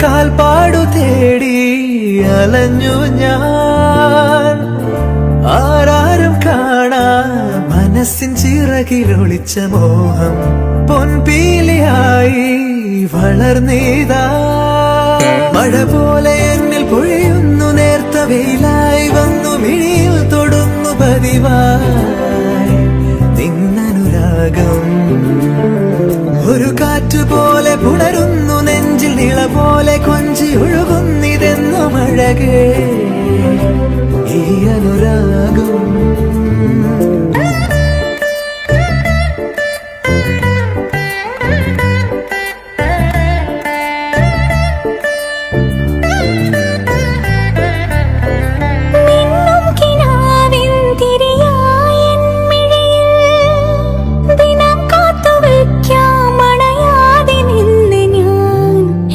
കാൽപ്പാടു തേടി അലഞ്ഞു ഞാൻ, ആരാരും കാണാ മനസ്സിൻ ചിറകിലൊളിച്ച മോഹം പൊൻപീലിയായി വളർന്നീതാ. മഴ പോലെ എന്നിൽ പൊഴിയുന്നു, നേർത്ത വെയിലായി വന്നു മിഴിയിൽ തൊടുന്നു പതിവായി നിന്നനുരാഗം. ഒരു കാറ്റ് പോലെ പുണരുന്നു നെഞ്ചിൽ, നിള പോലെ കൊഞ്ചി ഒഴുകുന്നിതെന്നും അഴകേ ഈ അനുരാഗം.